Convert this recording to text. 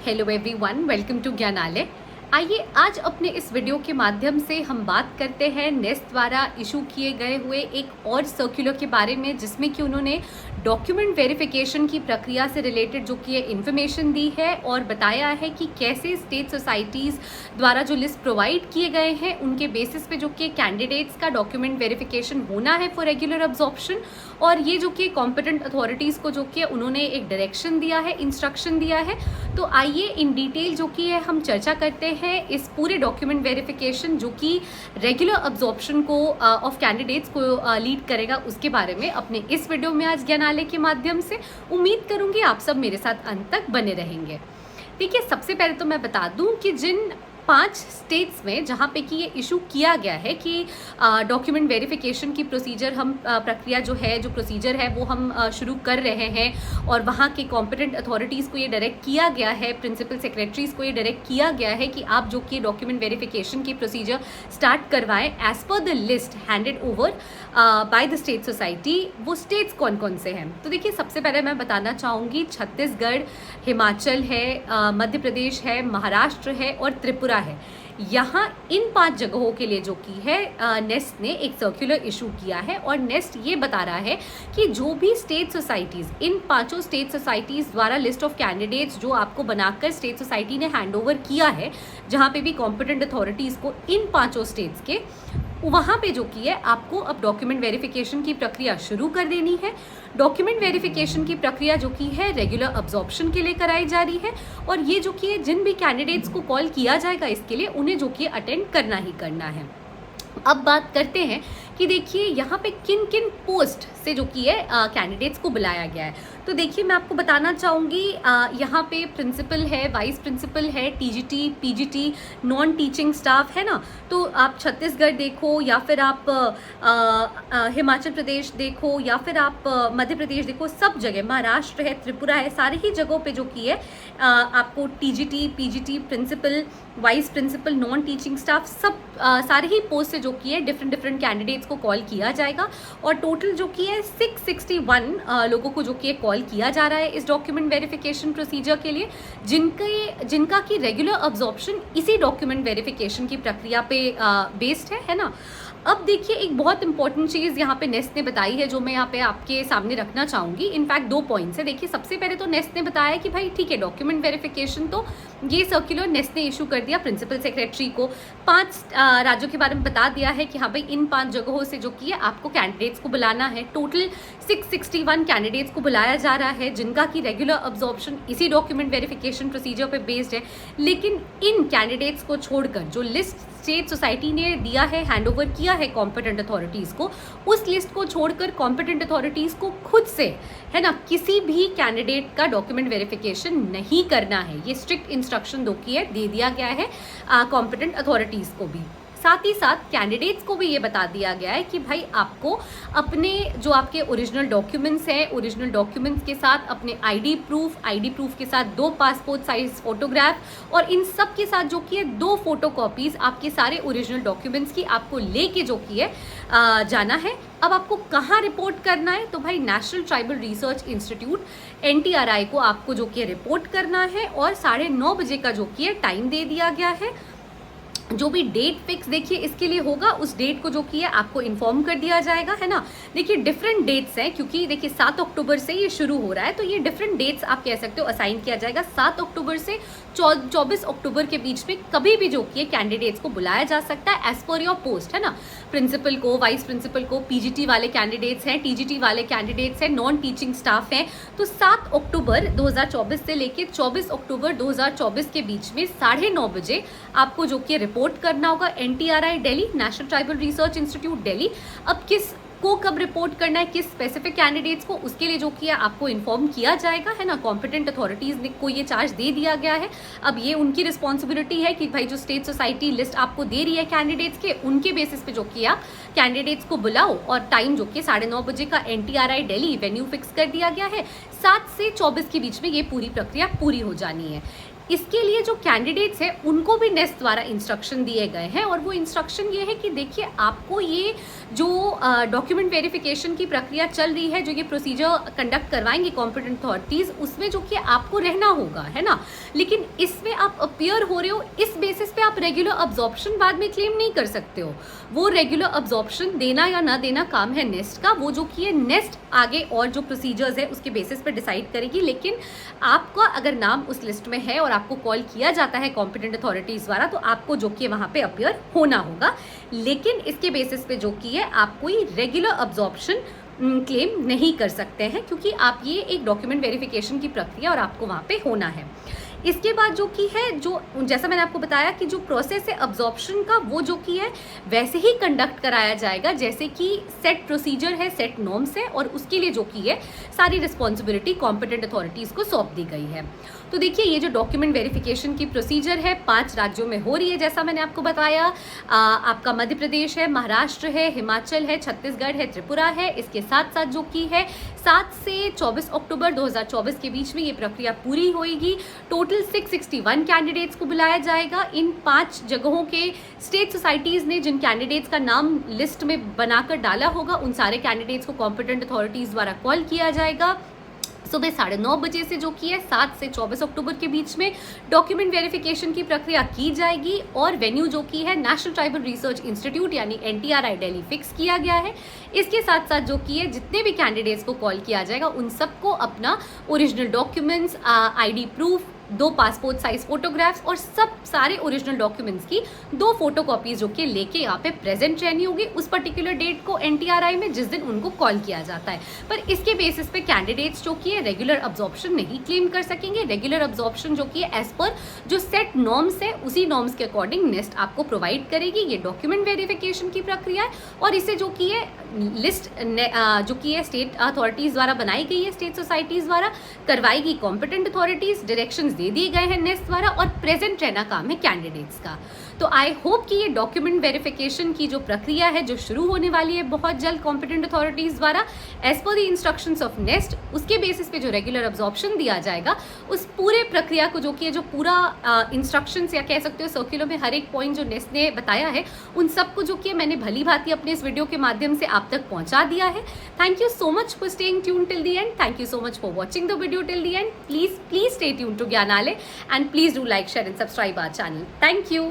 Hello everyone, welcome to Gyanalaya. आइए आज अपने इस वीडियो के माध्यम से हम बात करते हैं नेस्ट द्वारा इशू किए गए हुए एक और सर्कुलर के बारे में, जिसमें कि उन्होंने डॉक्यूमेंट वेरिफिकेशन की प्रक्रिया से रिलेटेड जो कि इन्फॉर्मेशन दी है और बताया है कि कैसे स्टेट सोसाइटीज़ द्वारा जो लिस्ट प्रोवाइड किए गए हैं उनके बेसिस पे जो कि कैंडिडेट्स का डॉक्यूमेंट वेरिफिकेशन होना है फॉर रेगुलर अब्जॉर्प्शन। और ये जो कि कॉम्पिटेंट अथॉरिटीज़ को जो कि उन्होंने एक डायरेक्शन दिया है, इंस्ट्रक्शन दिया है। तो आइए इन डिटेल जो कि है हम चर्चा करते हैं इस पूरे डॉक्यूमेंट वेरिफिकेशन जो कि रेगुलर अब्जॉर्प्शन को ऑफ कैंडिडेट्स को लीड करेगा, उसके बारे में अपने इस वीडियो में आज ज्ञानालय के माध्यम से। उम्मीद करूंगी आप सब मेरे साथ अंत तक बने रहेंगे। देखिए, सबसे पहले तो मैं बता दूं कि जिन 5 स्टेट्स में जहाँ पे कि ये इशू किया गया है कि डॉक्यूमेंट वेरिफिकेशन की प्रोसीजर हम प्रक्रिया जो प्रोसीजर है वो हम शुरू कर रहे हैं, और वहाँ के कॉम्पिटेंट अथॉरिटीज़ को ये डायरेक्ट किया गया है, प्रिंसिपल सेक्रेटरीज़ को ये डायरेक्ट किया गया है कि आप जो कि डॉक्यूमेंट वेरिफिकेशन की प्रोसीजर स्टार्ट करवाएं as per the list handed over by the state society. वो स्टेट्स कौन कौन से हैं? तो देखिए, सबसे पहले मैं बताना चाहूँगी छत्तीसगढ़, हिमाचल है, मध्य प्रदेश है, महाराष्ट्र है और त्रिपुरा है। यहाँ इन 5 जगहों के लिए जो की है नेस्ट ने एक सर्कुलर इशू किया है, और नेस्ट ये बता रहा है कि जो भी स्टेट सोसाइटीज़, इन 5 स्टेट सोसाइटीज़ द्वारा लिस्ट ऑफ कैंडिडेट्स जो आपको बनाकर स्टेट सोसाइटी ने हैंड ओवर किया है, जहाँ पे भी कॉम्पिटेंट अथॉरिटीज़ को इन 5 स्टेट्स के, वहाँ पे जो की है आपको अब डॉक्यूमेंट वेरिफिकेशन की प्रक्रिया शुरू कर देनी है। डॉक्यूमेंट वेरिफिकेशन की प्रक्रिया जो की है रेगुलर अब्जॉर्प्शन के लिए कराई जा रही है, और ये जो कि जिन भी कैंडिडेट्स को कॉल किया जाएगा इसके लिए उन्हें जो कि अटेंड करना ही करना है। अब बात करते हैं कि देखिए यहाँ पे किन किन पोस्ट से जो कि है कैंडिडेट्स को बुलाया गया है। तो देखिए, मैं आपको बताना चाहूँगी यहाँ पे प्रिंसिपल है, वाइस प्रिंसिपल है, TGT, PGT, non teaching staff है ना। तो आप छत्तीसगढ़ देखो या फिर आप हिमाचल प्रदेश देखो या फिर आप मध्य प्रदेश देखो, सब जगह, महाराष्ट्र है, त्रिपुरा है, सारे ही जगहों पे जो की है आपको TGT, PGT, principal, vice principal, non teaching staff, सब सारे ही पोस्ट से जो की है डिफरेंट कैंडिडेट्स को कॉल किया जाएगा। और टोटल जो की है 661 लोगों को जो कि कॉल किया जा रहा है इस डॉक्यूमेंट वेरिफिकेशन प्रोसीजर के लिए, जिनका की रेगुलर अब्जॉर्प्शन इसी डॉक्यूमेंट वेरिफिकेशन की प्रक्रिया पे बेस्ड है ना। अब देखिए, एक बहुत इंपॉर्टेंट चीज़ यहाँ पे नेस्ट ने बताई है जो मैं यहाँ पे आपके सामने रखना चाहूँगी। इनफैक्ट 2 पॉइंट्स है। देखिए, सबसे पहले तो नेस्ट ने बताया कि भाई ठीक है, डॉक्यूमेंट वेरिफिकेशन तो ये सर्कुलर नेस्ट ने इशू कर दिया प्रिंसिपल सेक्रेटरी को, 5 राज्यों के बारे में बता दिया है कि हाँ भाई इन 5 जगहों से जो कि है आपको कैंडिडेट्स को बुलाना है। टोटल 661 कैंडिडेट्स को बुलाया जा रहा है, जिनका की रेगुलर अब्जॉर्प्शन इसी डॉक्यूमेंट वेरिफिकेशन प्रोसीजर पे बेस्ड है। लेकिन इन कैंडिडेट्स को छोड़कर जो लिस्ट स्टेट सोसाइटी ने दिया है, हैंड ओवर किया है कॉम्पिटेंट अथॉरिटीज़ को, उस लिस्ट को छोड़कर कॉम्पिटेंट अथॉरिटीज़ को खुद से है ना किसी भी कैंडिडेट का डॉक्यूमेंट वेरिफिकेशन नहीं करना है। ये स्ट्रिक्ट इंस्ट्रक्शन दे दिया गया है कॉम्पिटेंट अथॉरिटीज़ को भी। साथ ही साथ कैंडिडेट्स को भी ये बता दिया गया है कि भाई आपको अपने जो आपके ओरिजिनल डॉक्यूमेंट्स हैं, ओरिजिनल डॉक्यूमेंट्स के साथ अपने आईडी प्रूफ के साथ 2 पासपोर्ट साइज फोटोग्राफ, और इन सब के साथ जो कि है 2 फोटोकॉपीज़ आपके सारे ओरिजिनल डॉक्यूमेंट्स की आपको लेके जो कि है जाना है। अब आपको कहाँ रिपोर्ट करना है? तो भाई national tribal research institute NTRI को आपको जो कि रिपोर्ट करना है, और 9:30 बजे का जो कि है टाइम दे दिया गया है। जो भी डेट फिक्स देखिए इसके लिए होगा, उस डेट को जो कि है आपको इन्फॉर्म कर दिया जाएगा, है ना। देखिए, डिफरेंट डेट्स हैं, क्योंकि देखिए 7 अक्टूबर से ये शुरू हो रहा है, तो ये डिफरेंट डेट्स आप कह सकते हो असाइन किया जाएगा। 7 अक्टूबर से 24 अक्टूबर के बीच में कभी भी जो कि कैंडिडेट्स को बुलाया जा सकता है एज पर योर पोस्ट, है ना। प्रिंसिपल को, वाइस प्रिंसिपल को, पीजीटी वाले कैंडिडेट्स हैं, टीजीटी वाले कैंडिडेट्स हैं, नॉन टीचिंग स्टाफ हैं। तो 7 अक्टूबर 2024 से लेकर 24 अक्टूबर 2024 के बीच में 9:30 बजे आपको जो कि रिपोर्ट करना होगा NTRI Delhi, national tribal research institute Delhi. अब किस को कब रिपोर्ट करना है, किस स्पेसिफिक कैंडिडेट्स को, उसके लिए जो कि आपको इन्फॉर्म किया जाएगा, है ना। कॉम्पिटेंट अथॉरिटीज़ को ये चार्ज दे दिया गया है। अब ये उनकी रिस्पॉन्सिबिलिटी है कि भाई जो स्टेट सोसाइटी लिस्ट आपको दे रही है कैंडिडेट्स के, उनके बेसिस पे जो कि आप कैंडिडेट्स को बुलाओ, और टाइम जो कि 9:30 बजे का NTRI दिल्ली वेन्यू फिक्स कर दिया गया है। 7 से 24 के बीच में ये पूरी प्रक्रिया पूरी हो जानी है। इसके लिए जो कैंडिडेट्स हैं उनको भी नेस्ट द्वारा इंस्ट्रक्शन दिए गए हैं, और वो इंस्ट्रक्शन ये है कि देखिए आपको ये जो डॉक्यूमेंट वेरिफिकेशन की प्रक्रिया चल रही है, जो ये प्रोसीजर कंडक्ट करवाएंगी कॉम्पिटेंट अथॉरिटीज़, उसमें जो कि आपको रहना होगा, है ना। लेकिन इसमें आप अपीयर हो रहे हो, इस बेसिस पे आप रेगुलर अब्जॉर्प्शन बाद में क्लेम नहीं कर सकते हो। वो रेगुलर अब्जॉर्प्शन देना या ना देना काम है नेस्ट का, वो जो कि है नेस्ट आगे और जो प्रोसीजर्स है उसके बेसिस पे डिसाइड करेगी। लेकिन आपका अगर नाम उस लिस्ट में है और आपको कॉल किया जाता है कॉम्पिटेंट अथॉरिटीज द्वारा, तो आपको जो कि वहां पे अपीयर होना होगा। लेकिन इसके बेसिस पे जो कि है आप कोई रेगुलर अब्जॉर्प्शन क्लेम नहीं कर सकते हैं, क्योंकि आप ये एक डॉक्यूमेंट वेरिफिकेशन की प्रक्रिया और आपको वहां पे होना है। इसके बाद जो कि है, जो जैसा मैंने आपको बताया कि जो प्रोसेस है अब्जॉर्प्शन का, वो जो कि है वैसे ही कंडक्ट कराया जाएगा जैसे कि सेट प्रोसीजर है, सेट नॉर्म्स है, और उसके लिए जो कि है सारी रिस्पॉन्सिबिलिटी कॉम्पिटेंट अथॉरिटीज़ को सौंप दी गई है। तो देखिए ये जो डॉक्यूमेंट वेरिफिकेशन की प्रोसीजर है 5 राज्यों में हो रही है, जैसा मैंने आपको बताया। आपका मध्य प्रदेश है, महाराष्ट्र है, हिमाचल है, छत्तीसगढ़ है, त्रिपुरा है। इसके साथ साथ जो कि है 7 से 24 अक्टूबर 2024 के बीच में ये प्रक्रिया पूरी होगी। टोटल 661 कैंडिडेट्स को बुलाया जाएगा। इन 5 जगहों के स्टेट सोसाइटीज़ ने जिन कैंडिडेट्स का नाम लिस्ट में बनाकर डाला होगा, उन सारे कैंडिडेट्स को कॉम्पिटेंट अथॉरिटीज़ द्वारा कॉल किया जाएगा। सुबह 9:30 बजे से जो कि है 7 से 24 अक्टूबर के बीच में डॉक्यूमेंट वेरिफिकेशन की प्रक्रिया की जाएगी, और वेन्यू जो कि है नेशनल ट्राइबल रिसर्च इंस्टीट्यूट यानी NTRI दिल्ली फिक्स किया गया है। इसके साथ साथ जो कि है जितने भी कैंडिडेट्स को कॉल किया जाएगा उन सबको अपना original documents, ID proof, 2 passport size photographs और सब सारे ओरिजिनल डॉक्यूमेंट्स की 2 फोटोकॉपीज जो कि लेके यहाँ पे प्रेजेंट रहनी होगी उस पर्टिकुलर डेट को NTRI में, जिस दिन उनको कॉल किया जाता है। पर इसके बेसिस पे कैंडिडेट्स जो कि है रेगुलर अब्जॉर्प्शन नहीं क्लेम कर सकेंगे। रेगुलर अब्जॉर्प्शन जो कि है एज पर जो सेट नॉर्म्स है उसी नॉर्म्स के अकॉर्डिंग नेस्ट आपको प्रोवाइड करेगी। ये डॉक्यूमेंट वेरिफिकेशन की प्रक्रिया है, और इसे जो कि है लिस्ट जो कि है स्टेट अथॉरिटीज़ द्वारा बनाई गई है, स्टेट सोसाइटीज़ द्वारा करवाएगी कॉम्पिटेंट अथॉरिटीज़। डायरेक्शंस दे दिए गए हैं नेस्ट द्वारा, और प्रेजेंट रहना काम है कैंडिडेट्स का। तो आई होप कि ये डॉक्यूमेंट वेरिफिकेशन की जो प्रक्रिया है जो शुरू होने वाली है बहुत जल्द कॉम्पिटेंट अथॉरिटीज़ द्वारा as per the instructions of NEST, उसके बेसिस पे जो रेगुलर अब्जॉर्प्शन दिया जाएगा उस पूरे प्रक्रिया को जो कि है जो पूरा इंस्ट्रक्शंस या कह सकते हो सर्कुलर में हर एक पॉइंट जो नेस्ट ने बताया है उन सबको जो कि मैंने भली भांति अपने इस वीडियो के माध्यम से आप तक पहुंचा दिया है। Thank you so much for staying tune till the end. Thank you so much for watching the video till the end. Please stay tune to Gyanalaya, and please do like, share and subscribe our channel. Thank you.